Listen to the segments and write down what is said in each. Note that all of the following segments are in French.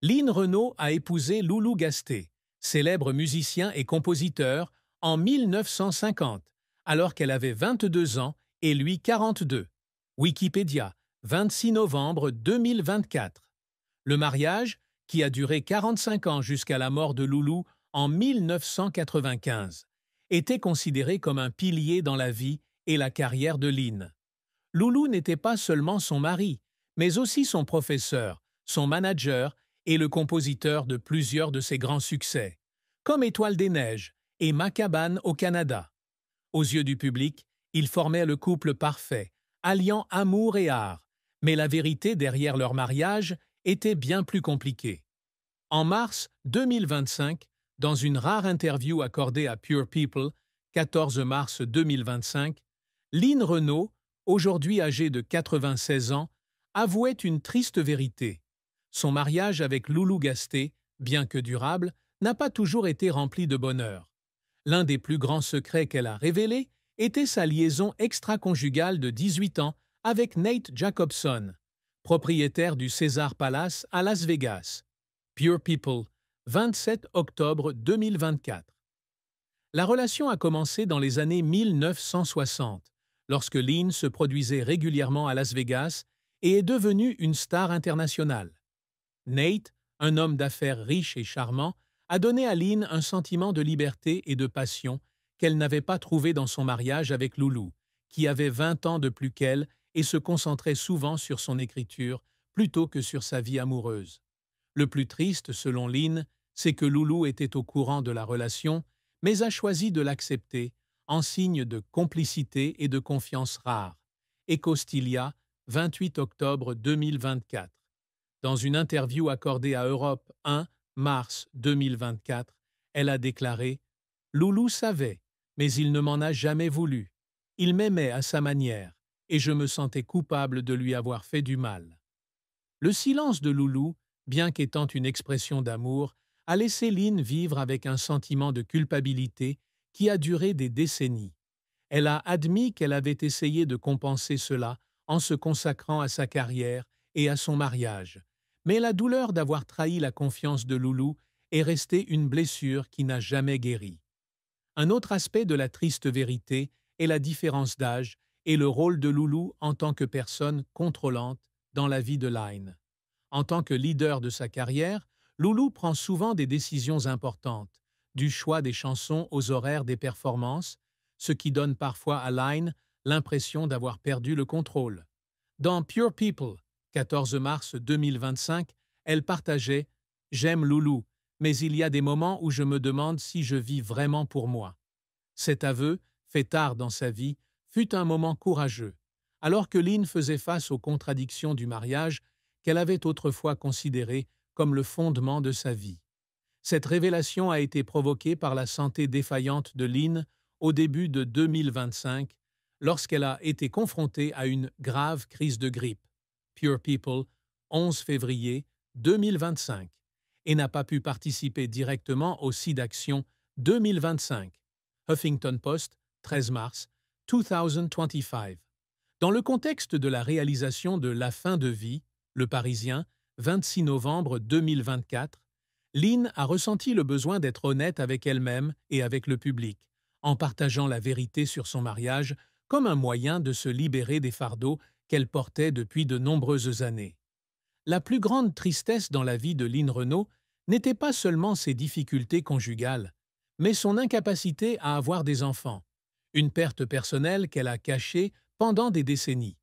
Lynn Renault a épousé Loulou Gasté, célèbre musicien et compositeur, en 1950, alors qu'elle avait 22 ans et lui 42. Wikipédia, 26 novembre 2024. Le mariage, qui a duré 45 ans jusqu'à la mort de Loulou en 1995, était considéré comme un pilier dans la vie et la carrière de Lynn. Loulou n'était pas seulement son mari, mais aussi son professeur, son manager et le compositeur de plusieurs de ses grands succès, comme Étoile des Neiges et Ma cabane au Canada. Aux yeux du public, ils formaient le couple parfait, alliant amour et art, mais la vérité derrière leur mariage était bien plus compliquée. En mars 2025, dans une rare interview accordée à Pure People, 14 mars 2025, Lynn Renault, aujourd'hui âgée de 96 ans, avouait une triste vérité. Son mariage avec Loulou Gasté, bien que durable, n'a pas toujours été rempli de bonheur. L'un des plus grands secrets qu'elle a révélés était sa liaison extra-conjugale de 18 ans avec Nate Jacobson, propriétaire du Caesars Palace à Las Vegas. Pure People, 27 octobre 2024. La relation a commencé dans les années 1960, lorsque Lynn se produisait régulièrement à Las Vegas et est devenue une star internationale. Nate, un homme d'affaires riche et charmant, a donné à Lynn un sentiment de liberté et de passion qu'elle n'avait pas trouvé dans son mariage avec Loulou, qui avait 20 ans de plus qu'elle et se concentrait souvent sur son écriture plutôt que sur sa vie amoureuse. Le plus triste, selon Lynn, c'est que Loulou était au courant de la relation, mais a choisi de l'accepter en signe de complicité et de confiance rare. Ecostilia, 28 octobre 2024. Dans une interview accordée à Europe 1, mars 2024, elle a déclaré « Loulou savait, mais il ne m'en a jamais voulu. Il m'aimait à sa manière, et je me sentais coupable de lui avoir fait du mal. » Le silence de Loulou, bien qu'étant une expression d'amour, a laissé Lynn vivre avec un sentiment de culpabilité qui a duré des décennies. Elle a admis qu'elle avait essayé de compenser cela en se consacrant à sa carrière et à son mariage, mais la douleur d'avoir trahi la confiance de Loulou est restée une blessure qui n'a jamais guéri. Un autre aspect de la triste vérité est la différence d'âge et le rôle de Loulou en tant que personne contrôlante dans la vie de Lynn. En tant que leader de sa carrière, Loulou prend souvent des décisions importantes, du choix des chansons aux horaires des performances, ce qui donne parfois à Lynn l'impression d'avoir perdu le contrôle. Dans Pure People, 14 mars 2025, elle partageait « J'aime Loulou, mais il y a des moments où je me demande si je vis vraiment pour moi. » Cet aveu, fait tard dans sa vie, fut un moment courageux, alors que Lynn faisait face aux contradictions du mariage qu'elle avait autrefois considéré comme le fondement de sa vie. Cette révélation a été provoquée par la santé défaillante de Lynn au début de 2025, lorsqu'elle a été confrontée à une grave crise de grippe. Pure People, 11 février 2025, et n'a pas pu participer directement au SIDAction 2025. Huffington Post, 13 mars 2025. Dans le contexte de la réalisation de La fin de vie, Le Parisien, 26 novembre 2024, Lynn a ressenti le besoin d'être honnête avec elle-même et avec le public, en partageant la vérité sur son mariage comme un moyen de se libérer des fardeaux qu'elle portait depuis de nombreuses années. La plus grande tristesse dans la vie de Lynn Renault n'était pas seulement ses difficultés conjugales, mais son incapacité à avoir des enfants, une perte personnelle qu'elle a cachée pendant des décennies.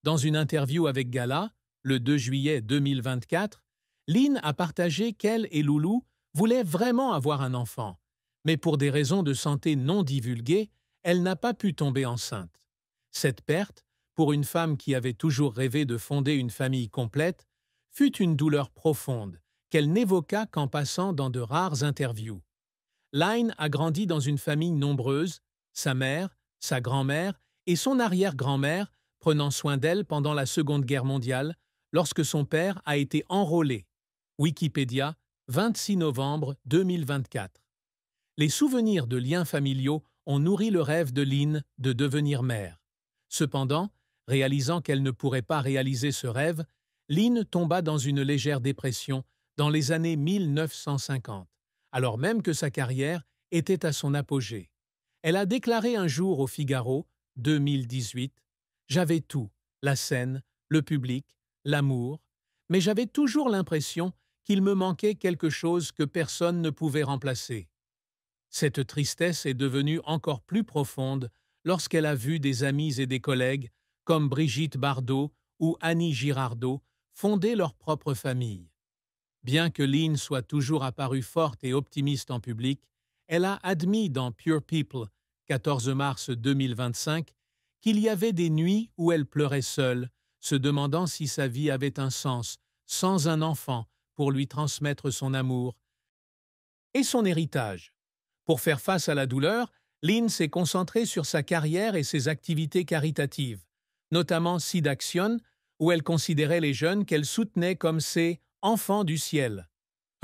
Dans une interview avec Gala, le 2 juillet 2024, Lynn a partagé qu'elle et Loulou voulaient vraiment avoir un enfant, mais pour des raisons de santé non divulguées, elle n'a pas pu tomber enceinte. Cette perte, pour une femme qui avait toujours rêvé de fonder une famille complète, fut une douleur profonde qu'elle n'évoqua qu'en passant dans de rares interviews. Lynn a grandi dans une famille nombreuse, sa mère, sa grand-mère et son arrière-grand-mère prenant soin d'elle pendant la Seconde Guerre mondiale, lorsque son père a été enrôlé. Wikipédia, 26 novembre 2024. Les souvenirs de liens familiaux ont nourri le rêve de Lynn de devenir mère. Cependant, réalisant qu'elle ne pourrait pas réaliser ce rêve, Lynn tomba dans une légère dépression dans les années 1950, alors même que sa carrière était à son apogée. Elle a déclaré un jour au Figaro, 2018, « J'avais tout, la scène, le public, l'amour, mais j'avais toujours l'impression qu'il me manquait quelque chose que personne ne pouvait remplacer. » Cette tristesse est devenue encore plus profonde lorsqu'elle a vu des amis et des collègues, comme Brigitte Bardot ou Annie Girardot, fonder leur propre famille. Bien que Lynn soit toujours apparue forte et optimiste en public, elle a admis dans Pure People, 14 mars 2025, qu'il y avait des nuits où elle pleurait seule, se demandant si sa vie avait un sens, sans un enfant pour lui transmettre son amour et son héritage. Pour faire face à la douleur, Lynn s'est concentrée sur sa carrière et ses activités caritatives, notamment Seed Action, où elle considérait les jeunes qu'elle soutenait comme ses « enfants du ciel ».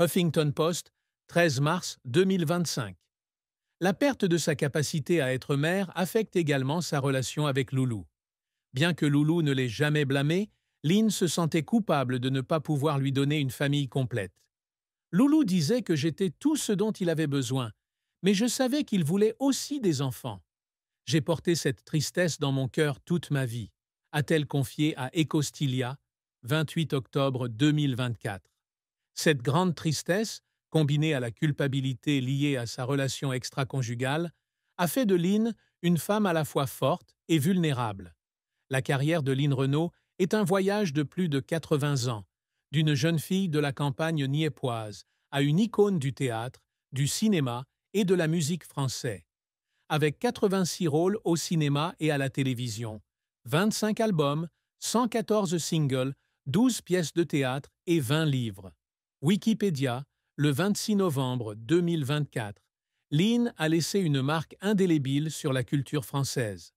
Huffington Post, 13 mars 2025. La perte de sa capacité à être mère affecte également sa relation avec Loulou. Bien que Loulou ne l'ait jamais blâmée, Lynn se sentait coupable de ne pas pouvoir lui donner une famille complète. Loulou disait que j'étais tout ce dont il avait besoin, mais je savais qu'il voulait aussi des enfants. J'ai porté cette tristesse dans mon cœur toute ma vie, a-t-elle confié à Ecostilia, 28 octobre 2024. Cette grande tristesse, combinée à la culpabilité liée à sa relation extra-conjugale, a fait de Lynn une femme à la fois forte et vulnérable. La carrière de Lynn Renault est un voyage de plus de 80 ans, d'une jeune fille de la campagne niépoise à une icône du théâtre, du cinéma et de la musique français. Avec 86 rôles au cinéma et à la télévision, 25 albums, 114 singles, 12 pièces de théâtre et 20 livres. Wikipédia, le 26 novembre 2024. Lynn a laissé une marque indélébile sur la culture française.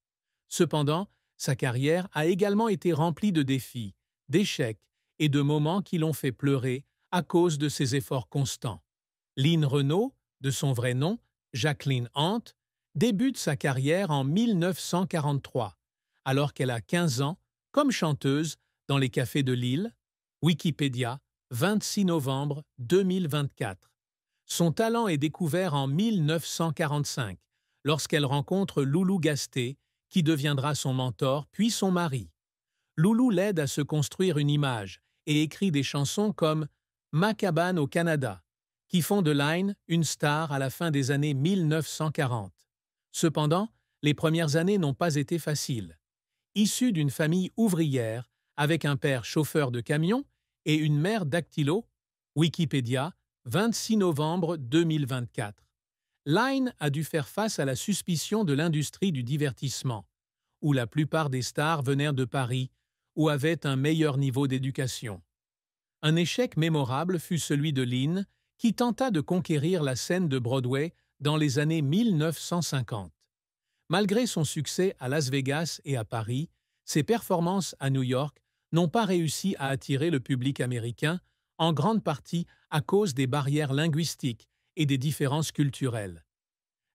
Cependant, sa carrière a également été remplie de défis, d'échecs et de moments qui l'ont fait pleurer à cause de ses efforts constants. Lynn Renault, de son vrai nom, Jacqueline Hant, débute sa carrière en 1943, alors qu'elle a 15 ans, comme chanteuse, dans les cafés de Lille. Wikipédia, 26 novembre 2024. Son talent est découvert en 1945, lorsqu'elle rencontre Loulou Gasté, qui deviendra son mentor puis son mari. Loulou l'aide à se construire une image et écrit des chansons comme « Ma cabane au Canada », qui font de Lynn une star à la fin des années 1940. Cependant, les premières années n'ont pas été faciles. Issue d'une famille ouvrière, avec un père chauffeur de camion et une mère dactylo, Wikipédia, 26 novembre 2024. Lynn a dû faire face à la suspicion de l'industrie du divertissement, où la plupart des stars venaient de Paris ou avaient un meilleur niveau d'éducation. Un échec mémorable fut celui de Lynn, qui tenta de conquérir la scène de Broadway dans les années 1950. Malgré son succès à Las Vegas et à Paris, ses performances à New York n'ont pas réussi à attirer le public américain, en grande partie à cause des barrières linguistiques et des différences culturelles.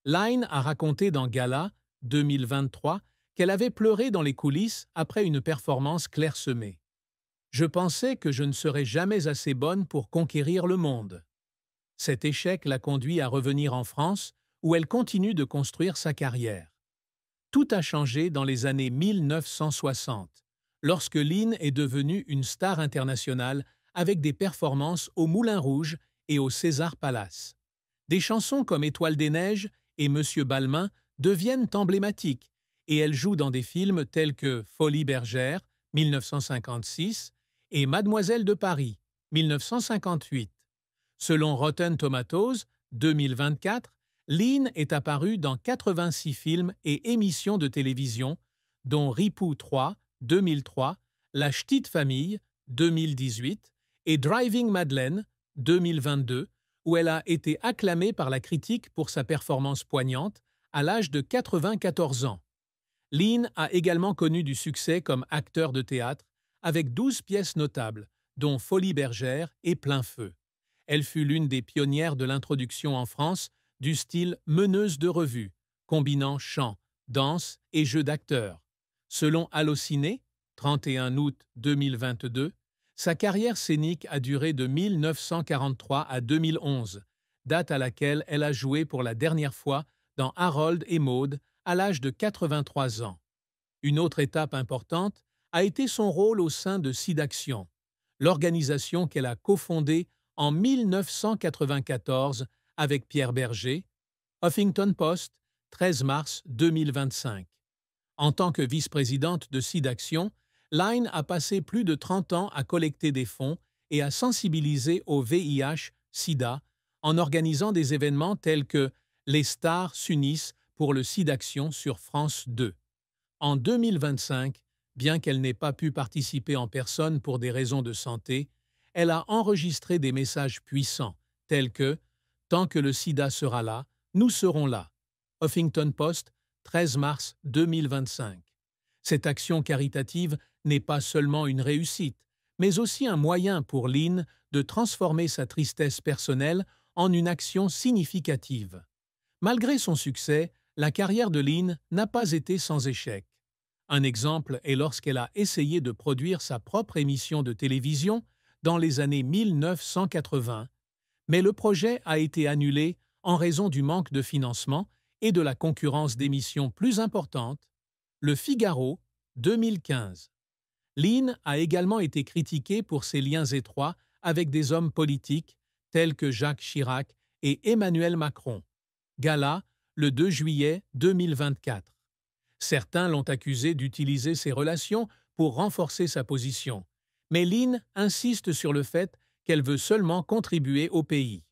Lynn a raconté dans Gala, 2023, qu'elle avait pleuré dans les coulisses après une performance clairsemée. « Je pensais que je ne serais jamais assez bonne pour conquérir le monde. » Cet échec l'a conduit à revenir en France, où elle continue de construire sa carrière. Tout a changé dans les années 1960, lorsque Lynn est devenue une star internationale avec des performances au Moulin Rouge et au César Palace. Des chansons comme Étoile des neiges et Monsieur Balmain deviennent emblématiques et elle joue dans des films tels que Folie bergère, 1956, et Mademoiselle de Paris, 1958. Selon Rotten Tomatoes, 2024, Lynn est apparue dans 86 films et émissions de télévision, dont Ripou 3, 2003, La Ch'tite Famille, 2018, et Driving Madeleine, 2022, où elle a été acclamée par la critique pour sa performance poignante à l'âge de 94 ans. Lynn a également connu du succès comme acteur de théâtre, avec 12 pièces notables, dont Folie bergère et Plein feu. Elle fut l'une des pionnières de l'introduction en France du style meneuse de revue, combinant chant, danse et jeu d'acteur. Selon Allociné, 31 août 2022, Sa carrière scénique a duré de 1943 à 2011, date à laquelle elle a joué pour la dernière fois dans Harold et Maude à l'âge de 83 ans. Une autre étape importante a été son rôle au sein de SIDAction, l'organisation qu'elle a cofondée en 1994 avec Pierre Berger, Huffington Post, 13 mars 2025. En tant que vice-présidente de SIDAction, Line a passé plus de 30 ans à collecter des fonds et à sensibiliser au VIH-Sida en organisant des événements tels que Les Stars s'unissent pour le SIDAction sur France 2. En 2025, bien qu'elle n'ait pas pu participer en personne pour des raisons de santé, elle a enregistré des messages puissants, tels que « Tant que le sida sera là, nous serons là ». Huffington Post, 13 mars 2025. Cette action caritative n'est pas seulement une réussite, mais aussi un moyen pour Lynn de transformer sa tristesse personnelle en une action significative. Malgré son succès, la carrière de Lynn n'a pas été sans échec. Un exemple est lorsqu'elle a essayé de produire sa propre émission de télévision dans les années 1980, mais le projet a été annulé en raison du manque de financement et de la concurrence d'émissions plus importantes. Le Figaro, 2015. Lynn a également été critiquée pour ses liens étroits avec des hommes politiques tels que Jacques Chirac et Emmanuel Macron. Gala, le 2 juillet 2024. Certains l'ont accusée d'utiliser ses relations pour renforcer sa position, mais Lynn insiste sur le fait qu'elle veut seulement contribuer au pays.